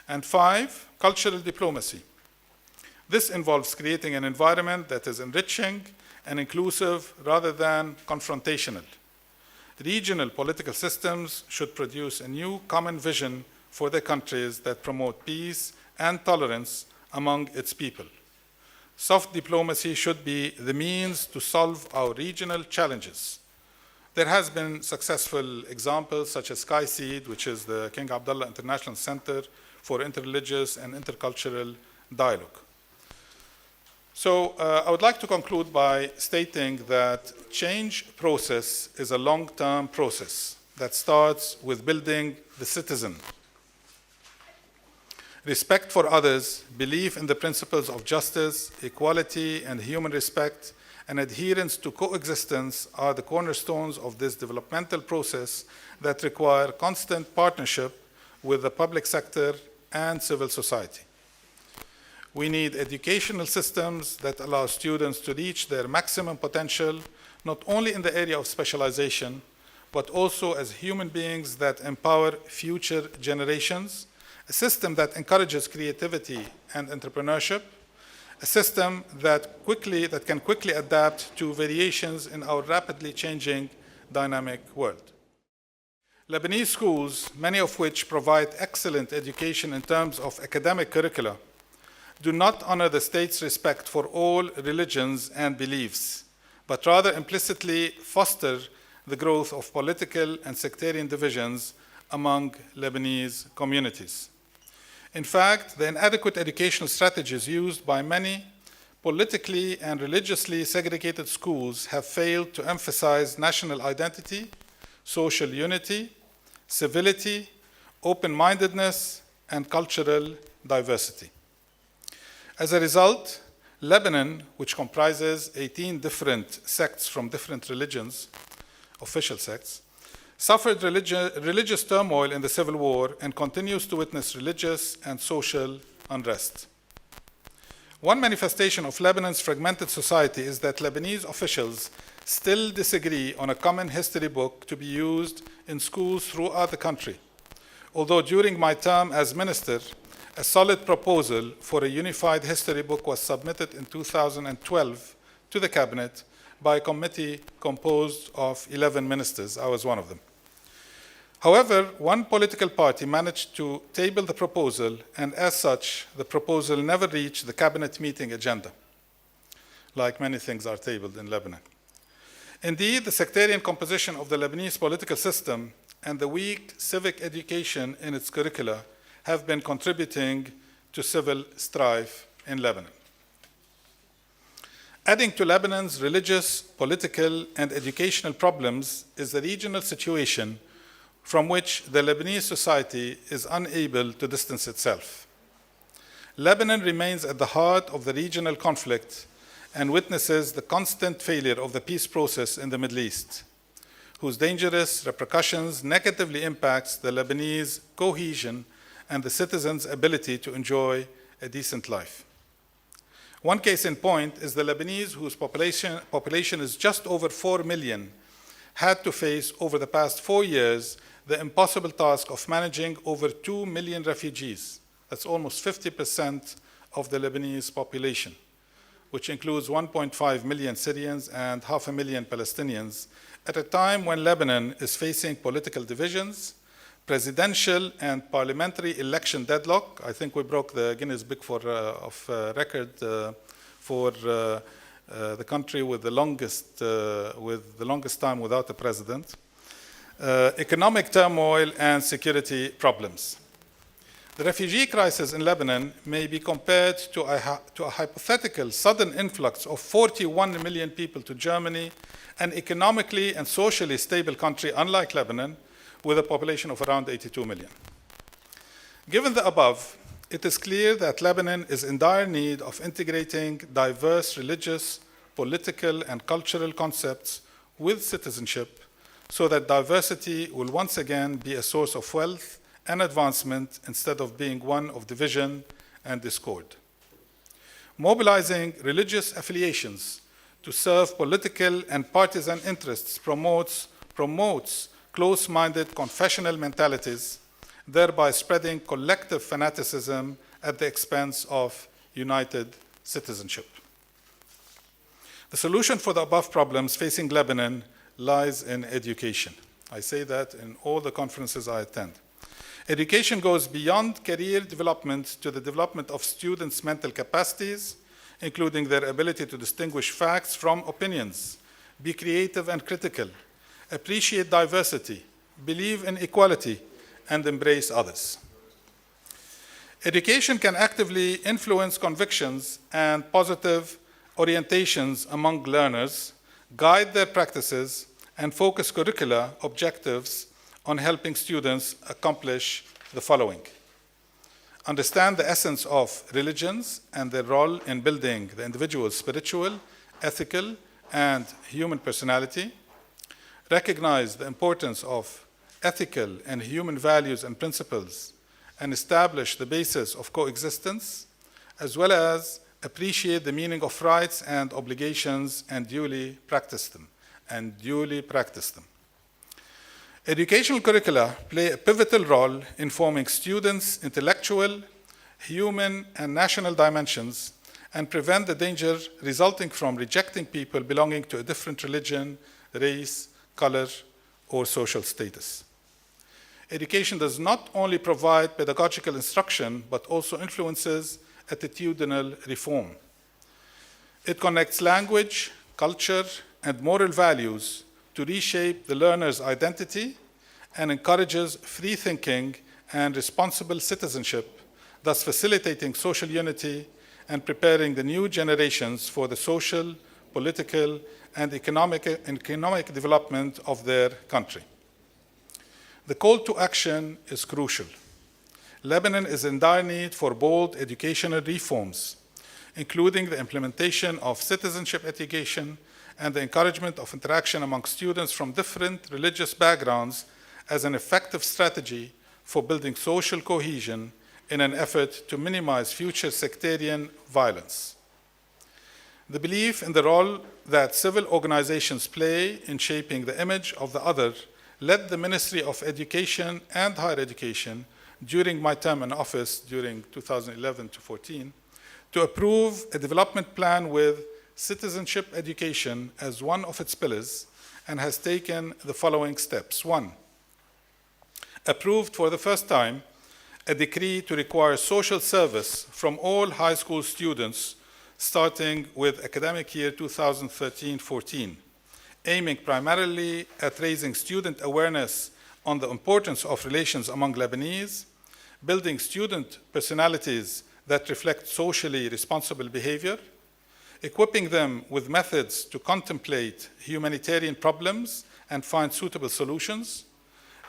And 5, cultural diplomacy. This involves creating an environment that is enriching and inclusive rather than confrontational. Regional political systems should produce a new common vision for their countries that promote peace and tolerance among its people. Soft diplomacy should be the means to solve our regional challenges. There has been successful examples such as SkySeed, which is the King Abdullah International Center for Interreligious and Intercultural Dialogue. So I would like to conclude by stating that change process is a long-term process that starts with building the citizen. Respect for others, belief in the principles of justice, equality, and human respect, and adherence to coexistence are the cornerstones of this developmental process that require constant partnership with the public sector and civil society. We need educational systems that allow students to reach their maximum potential, not only in the area of specialization, but also as human beings that empower future generations, a system that encourages creativity and entrepreneurship, a system that can quickly adapt to variations in our rapidly changing dynamic world. Lebanese schools, many of which provide excellent education in terms of academic curricula, do not honor the state's respect for all religions and beliefs, but rather implicitly foster the growth of political and sectarian divisions among Lebanese communities. In fact, the inadequate educational strategies used by many politically and religiously segregated schools have failed to emphasize national identity, social unity, civility, open-mindedness, and cultural diversity. As a result, Lebanon, which comprises 18 different sects from different religions, official sects, suffered religious turmoil in the civil war and continues to witness religious and social unrest. One manifestation of Lebanon's fragmented society is that Lebanese officials still disagree on a common history book to be used in schools throughout the country. Although during my term as minister, a solid proposal for a unified history book was submitted in 2012 to the cabinet by a committee composed of 11 ministers. I was one of them. However, one political party managed to table the proposal, and as such, the proposal never reached the cabinet meeting agenda, like many things are tabled in Lebanon. Indeed, the sectarian composition of the Lebanese political system and the weak civic education in its curricula have been contributing to civil strife in Lebanon. Adding to Lebanon's religious, political, and educational problems is the regional situation from which the Lebanese society is unable to distance itself. Lebanon remains at the heart of the regional conflict and witnesses the constant failure of the peace process in the Middle East, whose dangerous repercussions negatively impacts the Lebanese cohesion and the citizens' ability to enjoy a decent life. One case in point is the Lebanese, whose population is just over 4 million, had to face over the past 4 years the impossible task of managing over 2 million refugees. That's almost 50% of the Lebanese population, which includes 1.5 million Syrians and 500,000 Palestinians, at a time when Lebanon is facing political divisions, presidential and parliamentary election deadlock. I think we broke the Guinness Book of record for the country with the longest time without a president. Economic turmoil and security problems. The refugee crisis in Lebanon may be compared to a hypothetical sudden influx of 41 million people to Germany, an economically and socially stable country unlike Lebanon, with a population of around 82 million. Given the above, it is clear that Lebanon is in dire need of integrating diverse religious, political, and cultural concepts with citizenship so that diversity will once again be a source of wealth and advancement instead of being one of division and discord. Mobilizing religious affiliations to serve political and partisan interests promotes close-minded confessional mentalities thereby spreading collective fanaticism at the expense of united citizenship. The solution for the above problems facing Lebanon lies in education. I say that in all the conferences I attend. Education goes beyond career development to the development of students' mental capacities, including their ability to distinguish facts from opinions, be creative and critical, appreciate diversity, believe in equality, and embrace others. Education can actively influence convictions and positive orientations among learners, guide their practices, and focus curricula objectives on helping students accomplish the following: understand the essence of religions and their role in building the individual's spiritual, ethical, and human personality, recognize the importance of ethical and human values and principles, and establish the basis of coexistence, as well as appreciate the meaning of rights and obligations and duly practice them. Educational curricula play a pivotal role in forming students' intellectual, human, and national dimensions and prevent the danger resulting from rejecting people belonging to a different religion, race, color, or social status. Education does not only provide pedagogical instruction, but also influences attitudinal reform. It connects language, culture, and moral values to reshape the learner's identity and encourages free thinking and responsible citizenship, thus facilitating social unity and preparing the new generations for the social, political, and economic development of their country. The call to action is crucial. Lebanon is in dire need for bold educational reforms, including the implementation of citizenship education and the encouragement of interaction among students from different religious backgrounds as an effective strategy for building social cohesion in an effort to minimize future sectarian violence. The belief in the role that civil organizations play in shaping the image of the other led the Ministry of Education and Higher Education during my term in office during 2011 to 14 to approve a development plan with citizenship education as one of its pillars and has taken the following steps. 1, approved for the first time a decree to require social service from all high school students starting with academic year 2013-14, aiming primarily at raising student awareness on the importance of relations among Lebanese, building student personalities that reflect socially responsible behavior, equipping them with methods to contemplate humanitarian problems and find suitable solutions,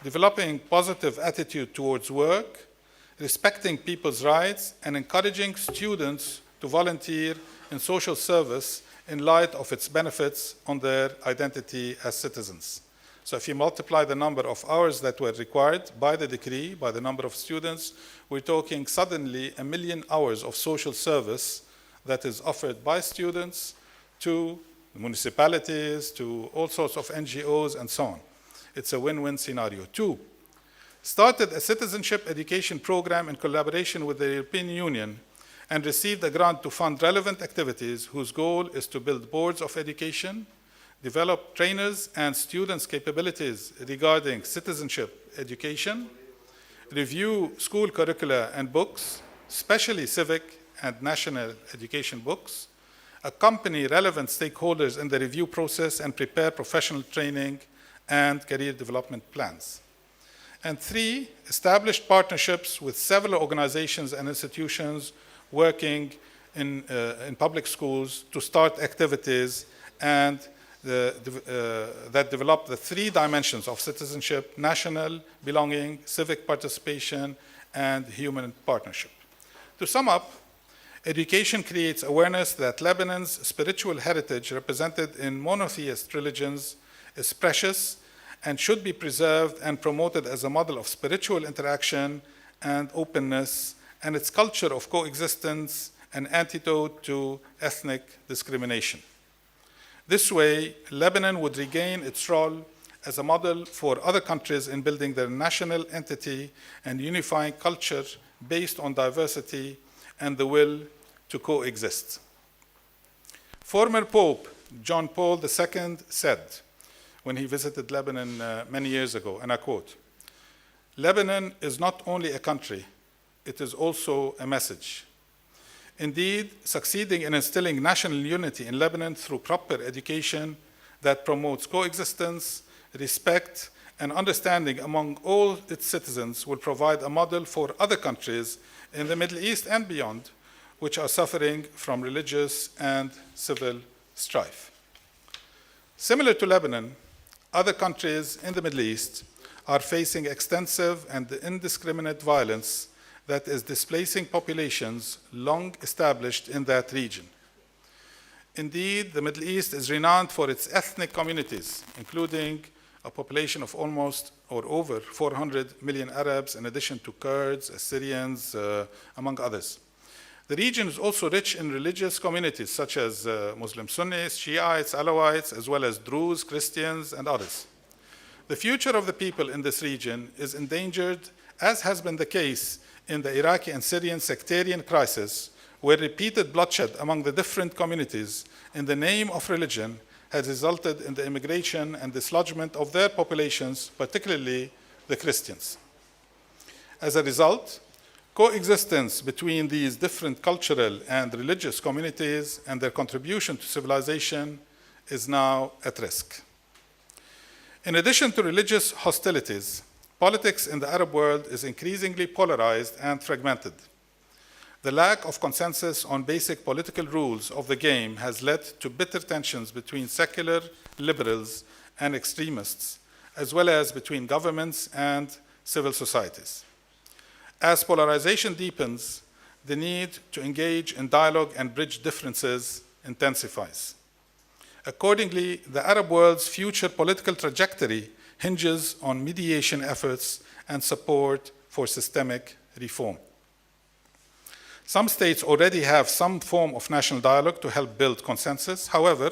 developing positive attitude towards work, respecting people's rights, and encouraging students to volunteer in social service in light of its benefits on their identity as citizens. So if you multiply the number of hours that were required by the decree, by the number of students, we're talking suddenly 1 million hours of social service that is offered by students to municipalities, to all sorts of NGOs, and so on. It's a win-win scenario. 2, started a citizenship education program in collaboration with the European Union and received a grant to fund relevant activities whose goal is to build boards of education, develop trainers and students' capabilities regarding citizenship education, review school curricula and books, especially civic and national education books, accompany relevant stakeholders in the review process, and prepare professional training and career development plans. And 3, established partnerships with several organizations and institutions working in public schools to start activities and that develop the 3 dimensions of citizenship: national belonging, civic participation, and human partnership. To sum up, education creates awareness that Lebanon's spiritual heritage represented in monotheist religions is precious and should be preserved and promoted as a model of spiritual interaction and openness, and its culture of coexistence an antidote to ethnic discrimination. This way, Lebanon would regain its role as a model for other countries in building their national entity and unifying culture based on diversity and the will to coexist. Former Pope John Paul II said when he visited Lebanon many years ago, and I quote, "Lebanon is not only a country, it is also a message." Indeed, succeeding in instilling national unity in Lebanon through proper education that promotes coexistence, respect, and understanding among all its citizens will provide a model for other countries in the Middle East and beyond, which are suffering from religious and civil strife. Similar to Lebanon, other countries in the Middle East are facing extensive and indiscriminate violence that is displacing populations long established in that region. Indeed, the Middle East is renowned for its ethnic communities, including a population of almost or over 400 million Arabs, in addition to Kurds, Assyrians, among others. The region is also rich in religious communities such as Muslim Sunnis, Shiites, Alawites, as well as Druze, Christians, and others. The future of the people in this region is endangered, as has been the case in the Iraqi and Syrian sectarian crisis, where repeated bloodshed among the different communities in the name of religion has resulted in the immigration and dislodgement of their populations, particularly the Christians. As a result, coexistence between these different cultural and religious communities and their contribution to civilization is now at risk. In addition to religious hostilities, politics in the Arab world is increasingly polarized and fragmented. The lack of consensus on basic political rules of the game has led to bitter tensions between secular liberals and extremists, as well as between governments and civil societies. As polarization deepens, the need to engage in dialogue and bridge differences intensifies. Accordingly, the Arab world's future political trajectory hinges on mediation efforts and support for systemic reform. Some states already have some form of national dialogue to help build consensus. However,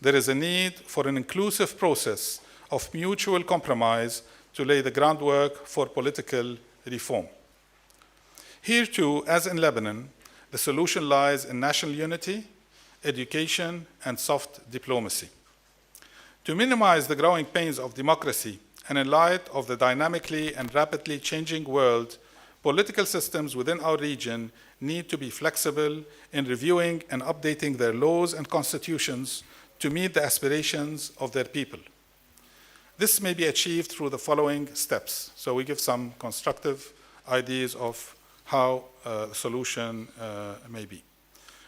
there is a need for an inclusive process of mutual compromise to lay the groundwork for political reform. Here too, as in Lebanon, the solution lies in national unity, education, and soft diplomacy. To minimize the growing pains of democracy and in light of the dynamically and rapidly changing world, political systems within our region need to be flexible in reviewing and updating their laws and constitutions to meet the aspirations of their people. This may be achieved through the following steps. So we give some constructive ideas of how a solution may be.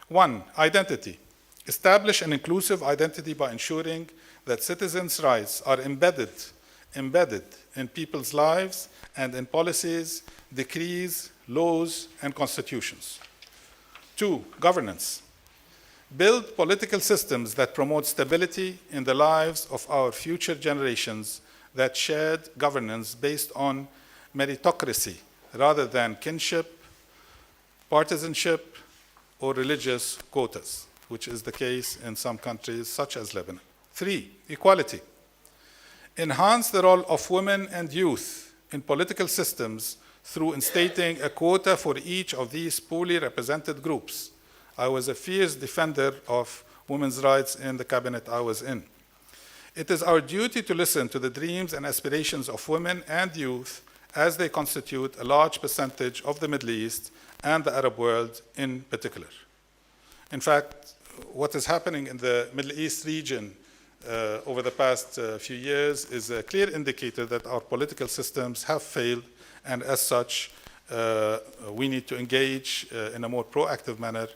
1, identity. Establish an inclusive identity by ensuring that citizens' rights are embedded in people's lives and in policies, decrees, laws, and constitutions. 2, governance. Build political systems that promote stability in the lives of our future generations, that shared governance based on meritocracy rather than kinship, partisanship, or religious quotas, which is the case in some countries such as Lebanon. 3, equality. Enhance the role of women and youth in political systems through instating a quota for each of these poorly represented groups. I was a fierce defender of women's rights in the cabinet I was in. It is our duty to listen to the dreams and aspirations of women and youth, as they constitute a large percentage of the Middle East and the Arab world in particular. In fact, what is happening in the Middle East region over the past few years is a clear indicator that our political systems have failed, and as such, we need to engage in a more proactive manner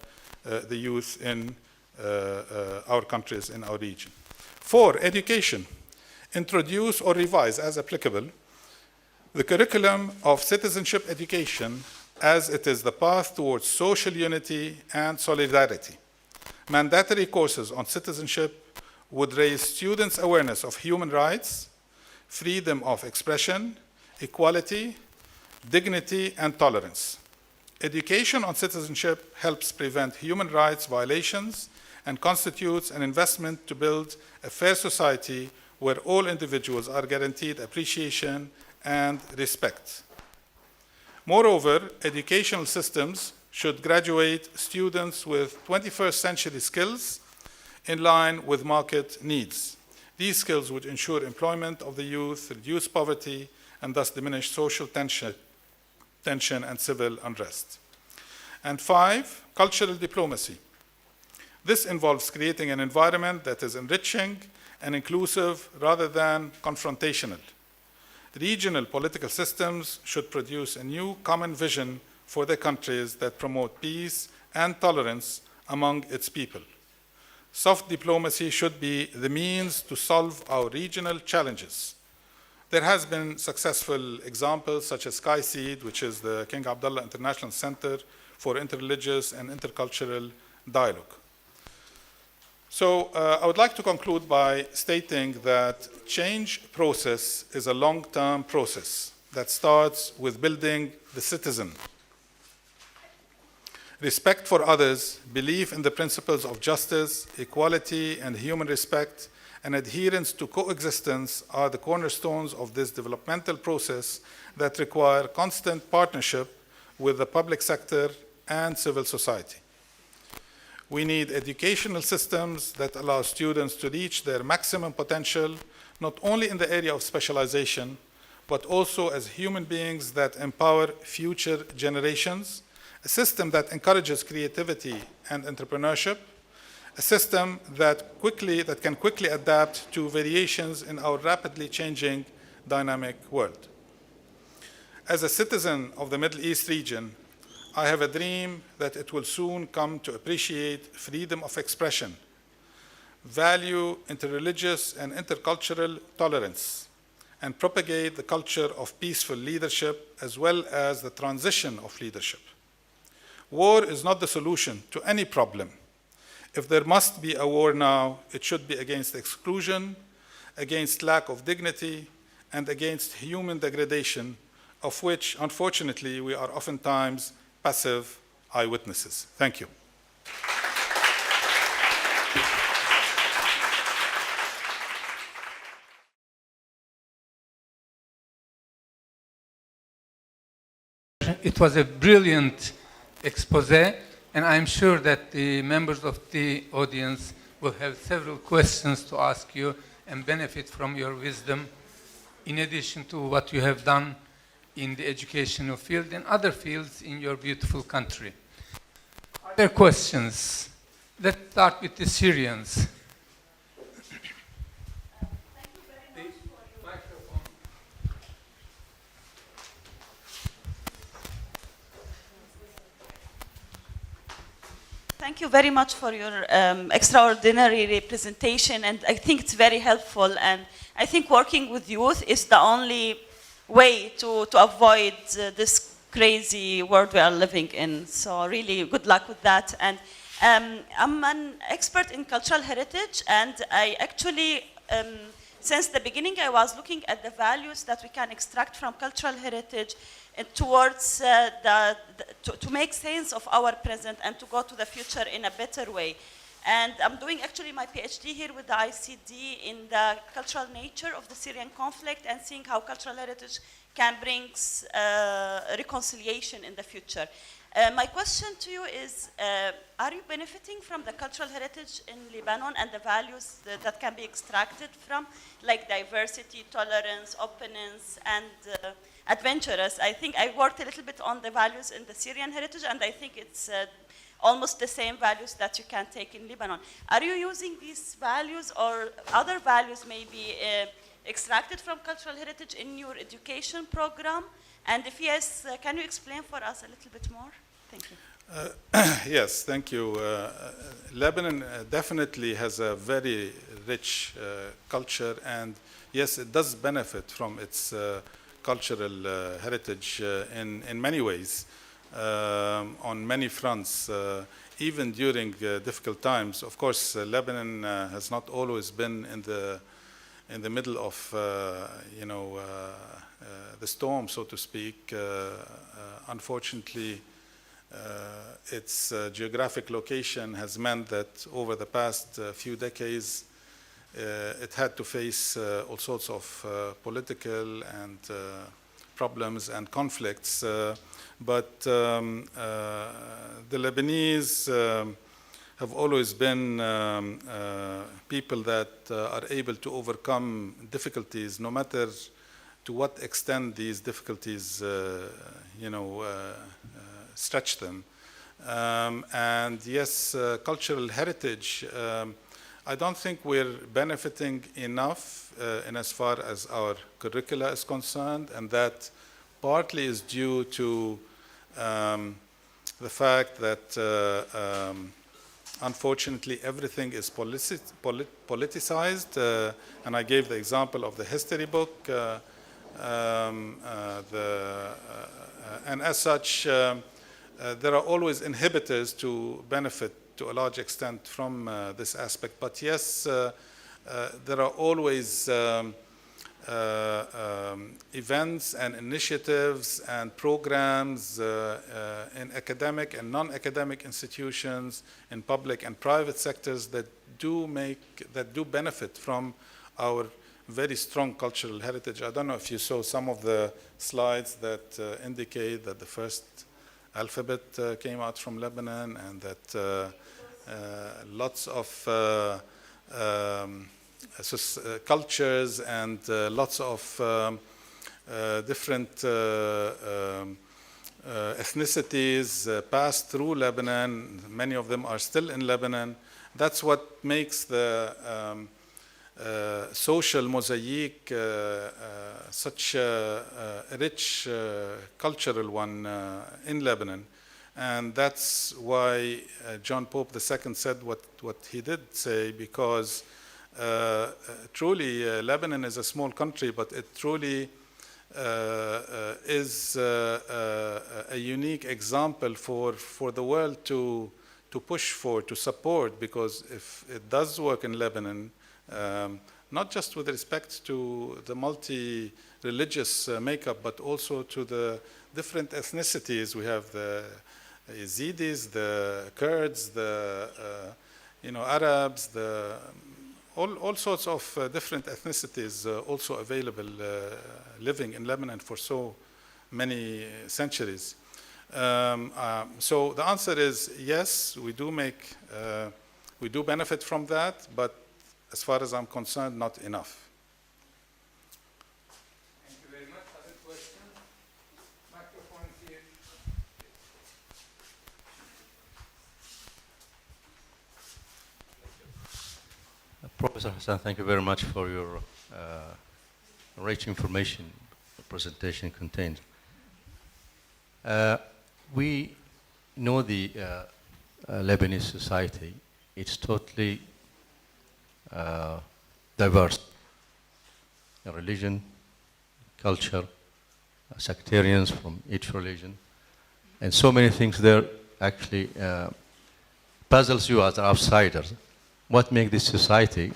the youth in our countries, in our region. 4, education. Introduce or revise, as applicable, the curriculum of citizenship education, as it is the path towards social unity and solidarity. Mandatory courses on citizenship would raise students' awareness of human rights, freedom of expression, equality, dignity, and tolerance. Education on citizenship helps prevent human rights violations and constitutes an investment to build a fair society where all individuals are guaranteed appreciation and respect. Moreover, educational systems should graduate students with 21st century skills in line with market needs. These skills would ensure employment of the youth, reduce poverty, and thus diminish social tension and civil unrest. And 5, cultural diplomacy. This involves creating an environment that is enriching and inclusive rather than confrontational. Regional political systems should produce a new common vision for their countries that promote peace and tolerance among its people. Soft diplomacy should be the means to solve our regional challenges. There has been successful examples such as SkySeed, which is the King Abdullah International Center for Interreligious and Intercultural Dialogue. So I would like to conclude by stating that change process is a long-term process that starts with building the citizen. Respect for others, belief in the principles of justice, equality, and human respect, and adherence to coexistence are the cornerstones of this developmental process that require constant partnership with the public sector and civil society. We need educational systems that allow students to reach their maximum potential, not only in the area of specialization, but also as human beings that empower future generations, a system that encourages creativity and entrepreneurship, a system that can quickly adapt to variations in our rapidly changing dynamic world. As a citizen of the Middle East region, I have a dream that it will soon come to appreciate freedom of expression, value interreligious and intercultural tolerance, and propagate the culture of peaceful leadership as well as the transition of leadership. War is not the solution to any problem. If there must be a war now, it should be against exclusion, against lack of dignity, and against human degradation, of which, unfortunately, we are oftentimes passive eyewitnesses. Thank you. It was a brilliant expose, and I'm sure that the members of the audience will have several questions to ask you and benefit from your wisdom, in addition to what you have done in the educational field and other fields in your beautiful country. Are there questions? Let's start with the Syrians. Thank you very much for your extraordinary representation, and I think it's very helpful, and I think working with youth is the only way to avoid this crazy world we are living in. So really good luck with that. And I'm an expert in cultural heritage, and I actually, since the beginning, I was looking at the values that we can extract from cultural heritage towards to make sense of our present and to go to the future in a better way. And I'm doing actually my PhD here with the ICD in the cultural nature of the Syrian conflict and seeing how cultural heritage can bring reconciliation in the future. My question to you is, are you benefiting from the cultural heritage in Lebanon and the values that can be extracted from, like diversity, tolerance, openness, and adventurous? I think I worked a little bit on the values in the Syrian heritage, and I think it's almost the same values that you can take in Lebanon. Are you using these values or other values maybe extracted from cultural heritage in your education program? And if yes, can you explain for us a little bit more? Thank you. Yes, thank you. Lebanon definitely has a very rich culture, and yes, it does benefit from its cultural heritage in many ways, on many fronts, even during difficult times. Of course, Lebanon has not always been in the middle of the storm, so to speak. Unfortunately, its geographic location has meant that over the past few decades, it had to face all sorts of political and problems and conflicts. But the Lebanese have always been people that are able to overcome difficulties, no matter to what extent these difficulties, stretch them. And yes, cultural heritage, I don't think we're benefiting enough in as far as our curricula is concerned, and that partly is due to the fact that unfortunately everything is politicized, and I gave the example of the history book, and as such there are always inhibitors to benefit to a large extent from this aspect. But yes, there are always events and initiatives and programs in academic and non-academic institutions, in public and private sectors that do benefit from our very strong cultural heritage. I don't know if you saw some of the slides that indicate that the first alphabet came out from Lebanon, and that lots of cultures and lots of different ethnicities passed through Lebanon. Many of them are still in Lebanon. That's what makes the social mosaic such a rich cultural one in Lebanon. And that's why John Pope II said what he did say, because truly Lebanon is a small country, but it truly is a unique example for the world to push for, to support, because if it does work in Lebanon, not just with respect to the multi-religious makeup, but also to the different ethnicities. We have the Yazidis, the Kurds, the Arabs, all sorts of different ethnicities also available living in Lebanon for so many centuries. So the answer is yes, we do benefit from that, but as far as I'm concerned, not enough. Thank you very much. Other questions? Microphone here. Professor Hassan, thank you very much for your rich information the presentation contains. We know the Lebanese society. It's totally diverse in religion, culture, sectarians from each religion, and so many things there actually puzzles you as outsiders. What makes this society?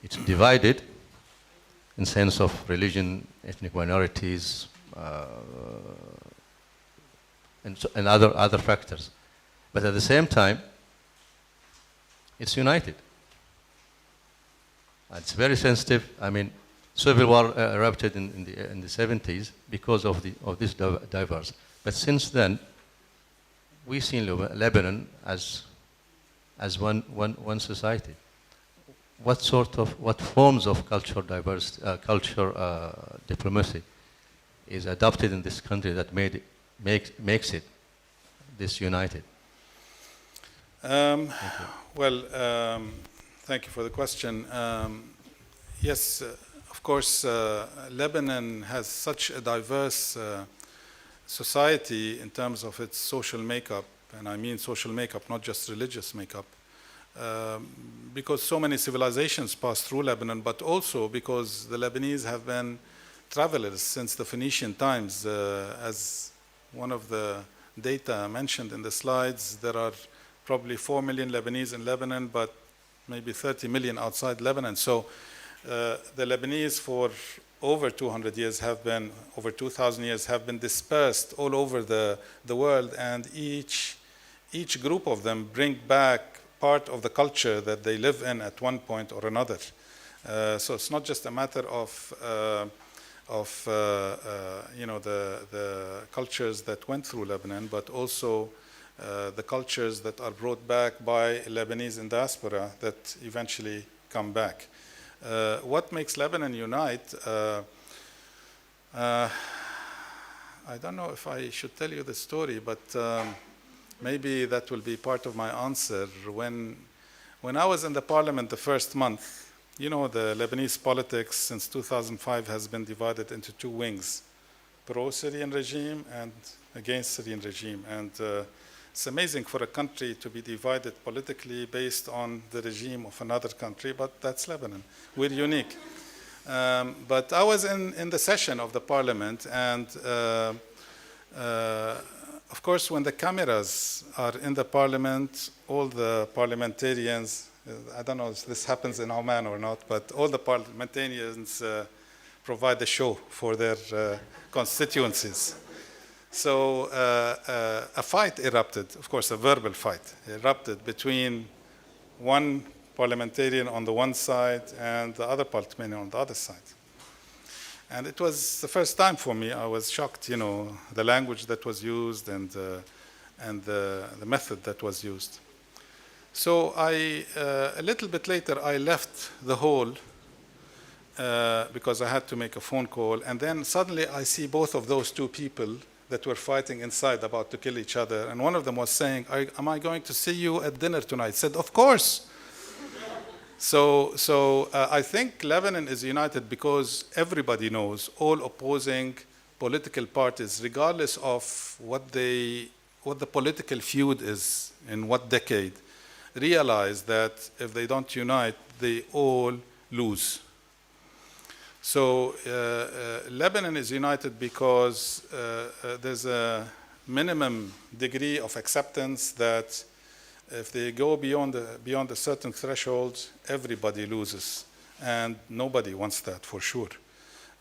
It's divided in sense of religion, ethnic minorities, and other factors. But at the same time, it's united. It's very sensitive. I mean, civil war erupted in the 70s because of this diverse. But since then, we've seen Lebanon as one society. What forms of cultural diplomacy is adopted in this country that makes it this united? Thank you for the question. Yes, of course, Lebanon has such a diverse society in terms of its social makeup, and I mean social makeup, not just religious makeup, because so many civilizations passed through Lebanon, but also because the Lebanese have been travelers since the Phoenician times. As one of the data mentioned in the slides, there are probably 4 million Lebanese in Lebanon, but maybe 30 million outside Lebanon. So the Lebanese for over 200 years over 2,000 years have been dispersed all over the world, and each group of them bring back part of the culture that they live in at one point or another. So it's not just a matter of the cultures that went through Lebanon, but also the cultures that are brought back by Lebanese in diaspora that eventually come back. What makes Lebanon unite? I don't know if I should tell you the story, but maybe that will be part of my answer. When I was in the parliament the first month, you know, the Lebanese politics since 2005 has been divided into two wings, pro-Syrian regime and against Syrian regime. And it's amazing for a country to be divided politically based on the regime of another country, but that's Lebanon. We're unique. But I was in the session of the parliament, and of course, when the cameras are in the parliament, all the parliamentarians, I don't know if this happens in Oman or not, but all the parliamentarians provide a show for their constituencies. So a fight erupted, of course, a verbal fight erupted between one parliamentarian on the one side and the other parliamentarian on the other side. And it was the first time for me. I was shocked, you know, the language that was used and the method that was used. So a little bit later, I left the hall because I had to make a phone call. And then suddenly I see both of those two people that were fighting inside, about to kill each other. And one of them was saying, am I going to see you at dinner tonight? I said, of course. So I think Lebanon is united because everybody knows, all opposing political parties, regardless of what the political feud is in what decade, realize that if they don't unite, they all lose. So Lebanon is united because there's a minimum degree of acceptance that if they go beyond a certain threshold, everybody loses, and nobody wants that for sure.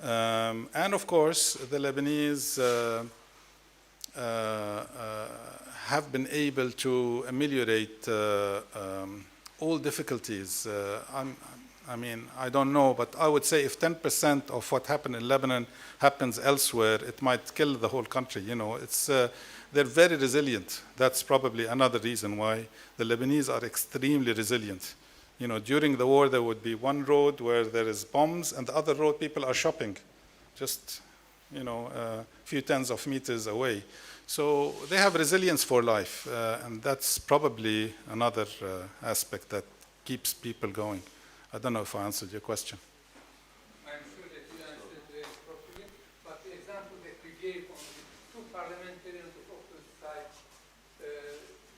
And of course, the Lebanese have been able to ameliorate all difficulties. I mean, I don't know, but I would say if 10% of what happened in Lebanon happens elsewhere, it might kill the whole country. You know, they're very resilient. That's probably another reason why the Lebanese are extremely resilient. You know, during the war, there would be one road where there is bombs, and the other road people are shopping, just, you know, a few tens of meters away. So they have resilience for life, and that's probably another aspect that keeps people going. I don't know if I answered your question. I'm sure that you answered very properly, but the example that you gave on the two parliamentarians of opposite sides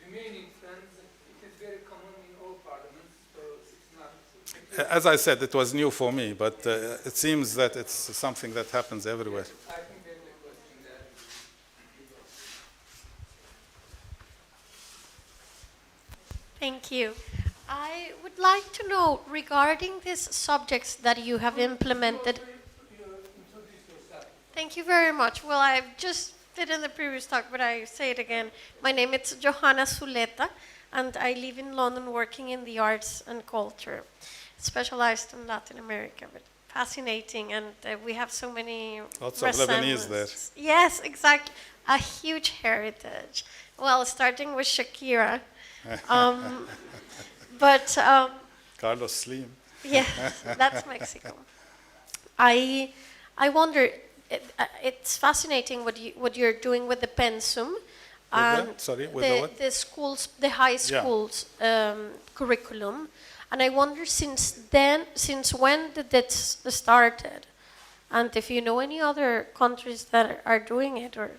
remaining friends, it is very common in all parliaments, so it's not... As I said, it was new for me, but it seems that it's something that happens everywhere. Yes, I think there's a question there. Thank you. I would like to know, regarding these subjects that you have implemented. Thank you very much. Well, I've just did in the previous talk, but I say it again. My name is Johanna Zuleta, and I live in London working in the arts and culture, specialized in Latin America, but fascinating, and we have so many Lots of Lebanese there. Yes, exactly. A huge heritage. Well, starting with Shakira. But Carlos Slim. yeah, that's Mexico. I wonder. It's fascinating what you're doing with the pensum, the schools, the high schools curriculum, and I wonder since when did that started, and if you know any other countries that are doing it or.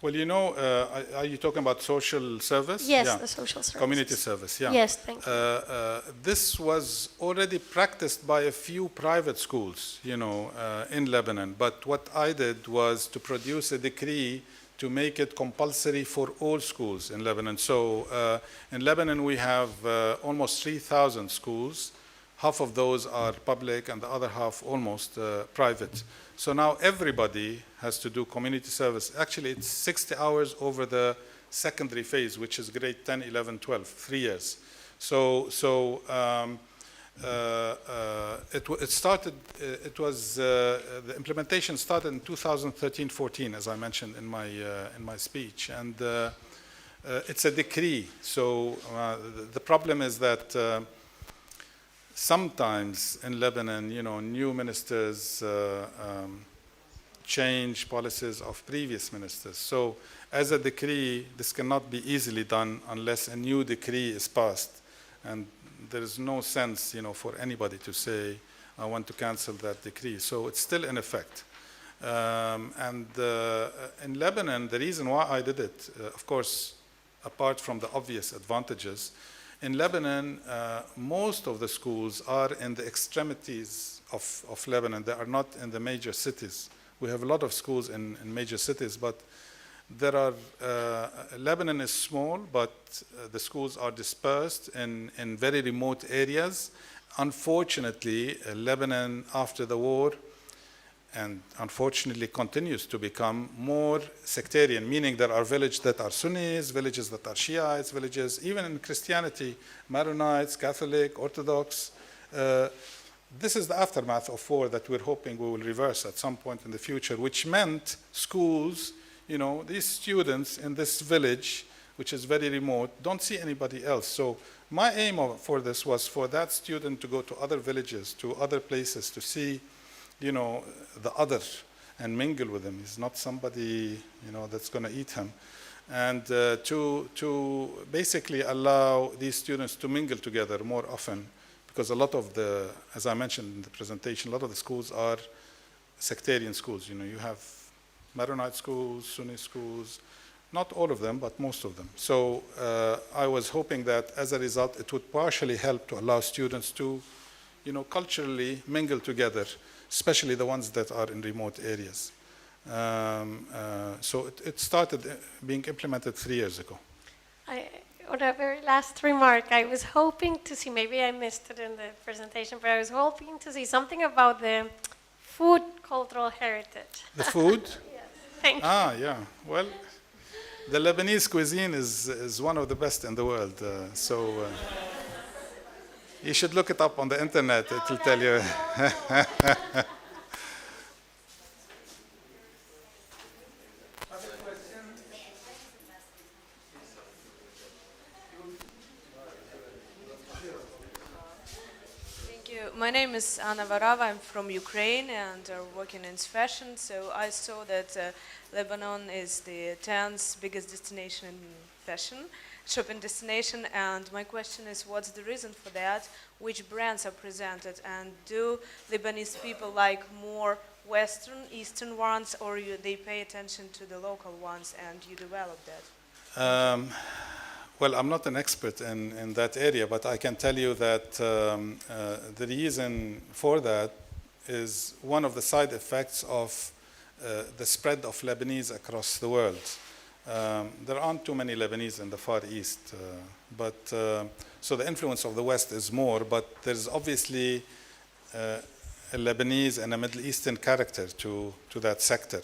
Well, you know, are you talking about social service? Yes, yeah. The social service. Community service, yeah. Yes, thank you. This was already practiced by a few private schools, you know, in Lebanon. But what I did was to produce a decree to make it compulsory for all schools in Lebanon. So in Lebanon, we have almost 3,000 schools. Half of those are public and the other half almost private. So now everybody has to do community service. Actually, it's 60 hours over the secondary phase, which is grade 10, 11, 12, 3 years. The implementation started in 2013-14, as I mentioned in my speech, and it's a decree. So the problem is that sometimes in Lebanon, new ministers change policies of previous ministers. So as a decree, this cannot be easily done unless a new decree is passed. And there is no sense, for anybody to say, I want to cancel that decree. So it's still in effect. In Lebanon, the reason why I did it, of course, apart from the obvious advantages, in Lebanon, most of the schools are in the extremities of Lebanon. They are not in the major cities. We have a lot of schools in major cities, but there are, Lebanon is small, but the schools are dispersed in very remote areas. Unfortunately, Lebanon after the war, and unfortunately continues to become more sectarian, meaning there are villages that are Sunnis, villages that are Shiites, villages, even in Christianity, Maronites, Catholic, Orthodox. This is the aftermath of war that we're hoping we will reverse at some point in the future, which meant schools, these students in this village, which is very remote, don't see anybody else. So my aim for this was for that student to go to other villages, to other places, to see, the other and mingle with him. He's not somebody, that's going to eat him. And to basically allow these students to mingle together more often, because a lot of as I mentioned in the presentation, a lot of the schools are sectarian schools. You have Maronite schools, Sunni schools, not all of them, but most of them. So I was hoping that as a result, it would partially help to allow students to, culturally mingle together, especially the ones that are in remote areas. So it started being implemented 3 years ago. On a very last remark, I was hoping to see, maybe I missed it in the presentation, but I was hoping to see something about the food cultural heritage. The food? Yes, thank you. Yeah. Well, the Lebanese cuisine is one of the best in the world. You should look it up on the internet. It will tell you. My name is Anna Varava. I'm from Ukraine and working in fashion. So I saw that Lebanon is the 10th biggest destination in fashion, shopping destination. And my question is, what's the reason for that? Which brands are presented? And do Lebanese people like more Western, Eastern ones, or they pay attention to the local ones and you develop that? Well, I'm not an expert in that area, but I can tell you that the reason for that is one of the side effects of the spread of Lebanese across the world. There aren't too many Lebanese in the Far East, so the influence of the West is more, but there's obviously a Lebanese and a Middle Eastern character to that sector.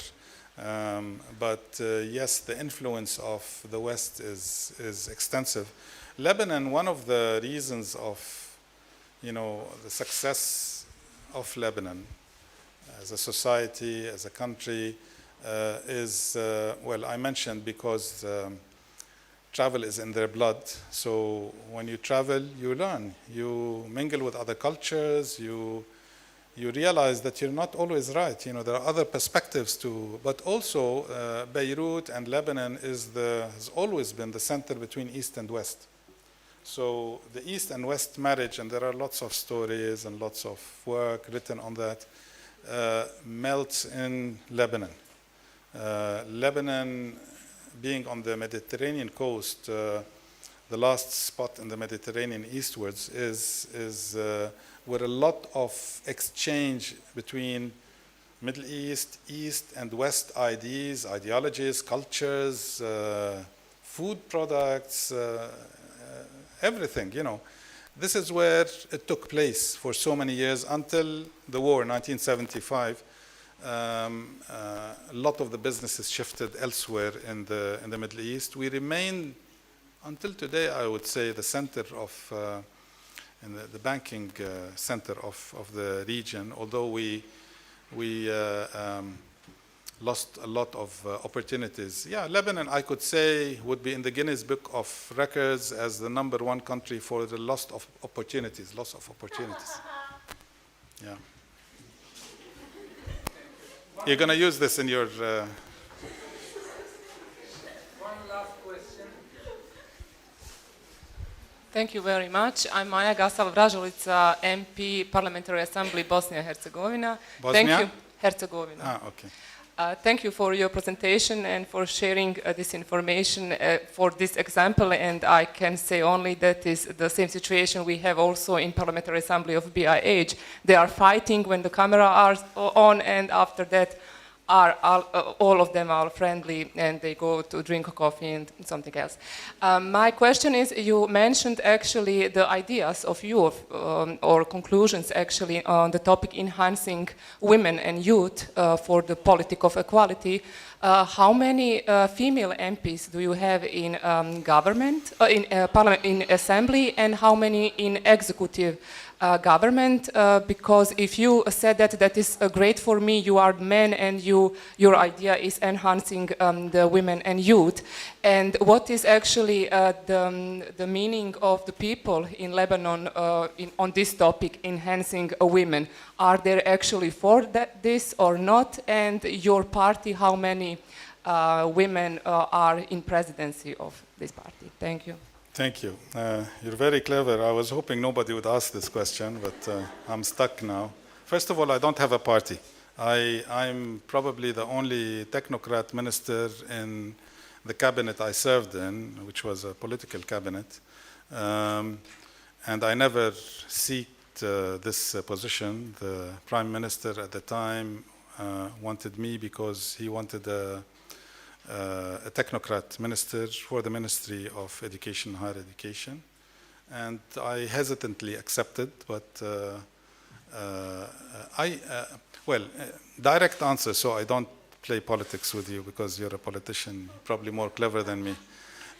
Yes, the influence of the West is extensive. Lebanon, one of the reasons of, the success of Lebanon as a society, as a country, is, I mentioned because travel is in their blood. So when you travel, you learn. You mingle with other cultures, you realize that you're not always right. There are other perspectives too. But also, Beirut and Lebanon has always been the center between East and West. So the East and West marriage, and there are lots of stories and lots of work written on that, melts in Lebanon. Lebanon, being on the Mediterranean coast, the last spot in the Mediterranean eastwards is where a lot of exchange between Middle East, East and West ideologies, cultures, food products, everything, This is where it took place for so many years until the war, 1975. A lot of the businesses shifted elsewhere in the Middle East. We remained Until today, I would say the center of, in the banking center of the region, although we lost a lot of opportunities. Yeah, Lebanon, I could say, would be in the Guinness Book of Records as the #1 country for the loss of opportunities. Yeah. You're going to use this in your... One last question. Thank you very much. I'm Maja Gasal-Vražulica, MP, Parliamentary Assembly, Bosnia and Herzegovina. Bosnia? Thank you. Herzegovina. Ah, okay. Thank you for your presentation and for sharing this information for this example. And I can say only that is the same situation we have also in Parliamentary Assembly of BIH. They are fighting when the camera are on, and after that all of them are friendly and they go to drink coffee and something else. My question is, you mentioned actually the ideas of you or conclusions actually on the topic enhancing women and youth for the politic of equality. How many female MPs do you have in government, in parliament, in assembly, and how many in executive government? Because if you said that is great for me, you are men and your idea is enhancing the women and youth. And what is actually the meaning of the people in Lebanon on this topic, enhancing women? Are they actually for this or not? And your party, how many women are in presidency of this party? Thank you. Thank you. You're very clever. I was hoping nobody would ask this question, but I'm stuck now. First of all, I don't have a party. I'm probably the only technocrat minister in the cabinet I served in, which was a political cabinet. And I never seeked this position. The prime minister at the time wanted me because he wanted a technocrat minister for the Ministry of Education and Higher Education. And I hesitantly accepted, but direct answer, so I don't play politics with you because you're a politician, probably more clever than me.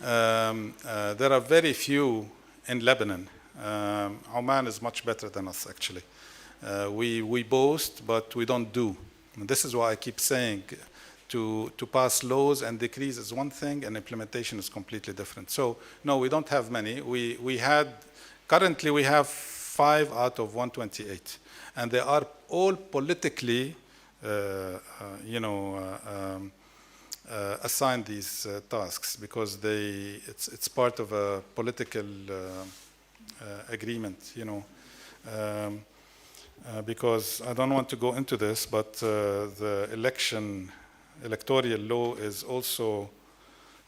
There are very few in Lebanon. Oman is much better than us, actually. We boast, but we don't do. And this is why I keep saying, to pass laws and decrees is one thing, and implementation is completely different. So, no, we don't have many. Currently we have 5 out of 128, and they are all politically, assigned these tasks because it's part of a political agreement, because I don't want to go into this, but the electoral law is also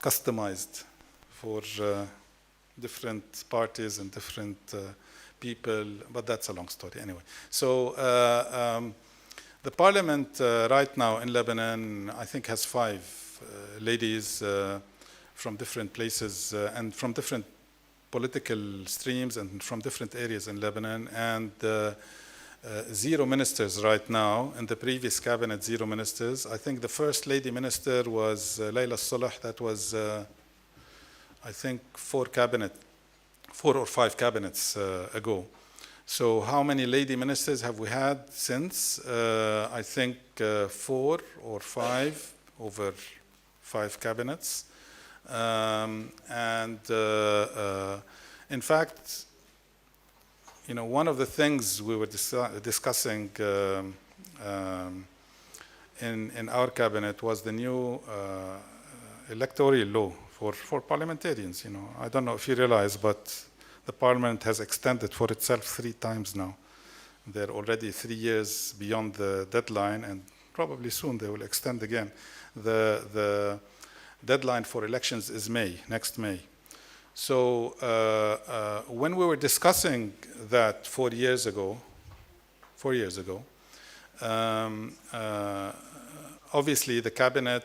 customized for different parties and different people, but that's a long story anyway. So the parliament right now in Lebanon, I think, has 5 ladies from different places and from different political streams and from different areas in Lebanon, and 0 ministers right now. In the previous cabinet, 0 ministers. I think the first lady minister was Layla Salah. That was, I think, 4 or 5 cabinets ago. So how many lady ministers have we had since? I think 4 or 5 over 5 cabinets. In fact, one of the things we were discussing in our cabinet was the new electoral law for parliamentarians. I don't know if you realize, but the parliament has extended for itself 3 times now. They're already 3 years beyond the deadline, and probably soon they will extend again. The deadline for elections is next May. So when we were discussing that 4 years ago, obviously the cabinet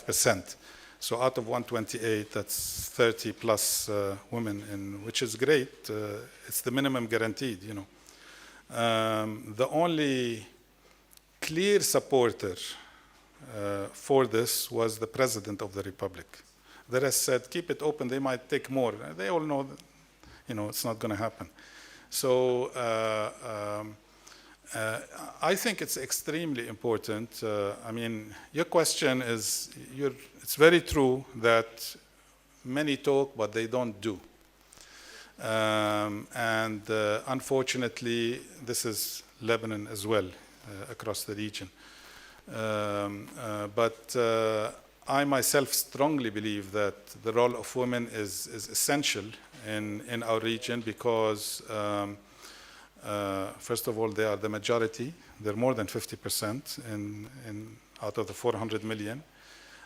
percent. So out of 128, that's 30 plus women, which is great. It's the minimum guaranteed, The only clear supporter for this was the President of the Republic. The rest said, keep it open, they might take more. They all know that, it's not going to happen. So I think it's extremely important. I mean, your question is, it's very true that many talk, but they don't do. Unfortunately, this is Lebanon as well, across the region. But I myself strongly believe that the role of women is essential in our region because, first of all, they are the majority. They're more than 50% out of the 400 million.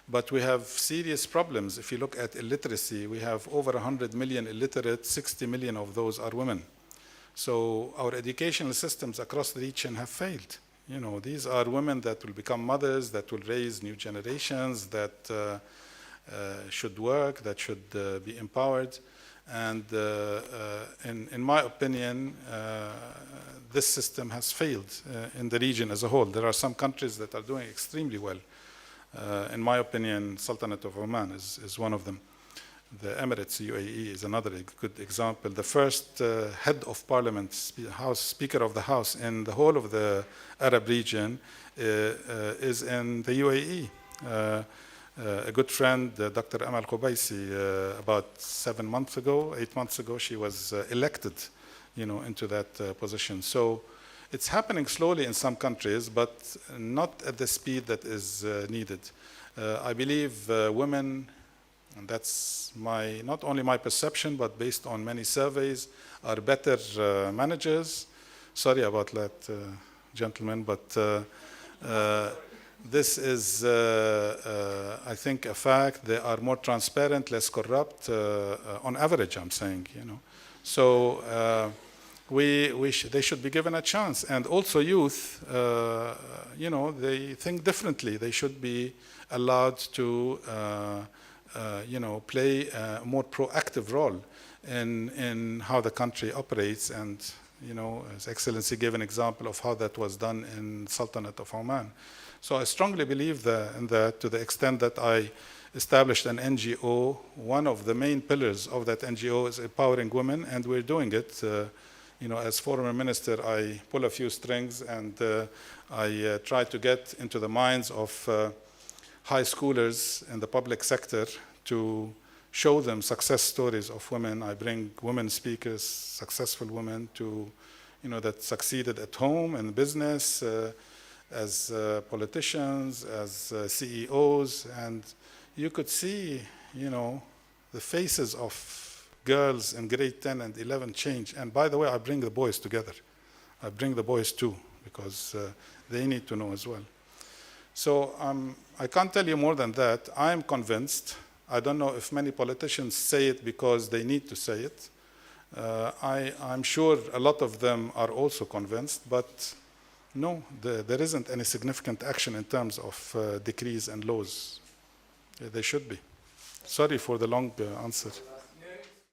But we have serious problems. If you look at illiteracy, we have over 100 million illiterate, 60 million of those are women. So our educational systems across the region have failed. These are women that will become mothers, that will raise new generations, that should work, that should be empowered. And in my opinion, this system has failed in the region as a whole. There are some countries that are doing extremely well. In my opinion, Sultanate of Oman is one of them. The Emirates, UAE, is another good example. The first head of parliament, Speaker of the House in the whole of the Arab region is in the UAE. A good friend, Dr. Amal Qubaisi, about 8 months ago, she was elected, into that position. So it's happening slowly in some countries, but not at the speed that is needed. I believe women, and that's not only my perception, but based on many surveys, are better managers. Sorry about that, gentlemen, but this is, I think, a fact. They are more transparent, less corrupt, on average, I'm saying, So they should be given a chance. And also youth, they think differently. They should be allowed to, play a more proactive role in how the country operates. And, His Excellency gave an example of how that was done in Sultanate of Oman. So I strongly believe in that, to the extent that I established an NGO. One of the main pillars of that NGO is empowering women, and we're doing it. As former minister, I pull a few strings, and I try to get into the minds of high schoolers in the public sector to show them success stories of women. I bring women speakers, successful women, that succeeded at home and business, as politicians, as CEOs, and you could see, the faces of girls in grade 10 and 11 change. And by the way, I bring the boys together. I bring the boys too, because they need to know as well. So I can't tell you more than that. I'm convinced. I don't know if many politicians say it because they need to say it. I'm sure a lot of them are also convinced, but no, there isn't any significant action in terms of decrees and laws. They should be. Sorry for the long answer.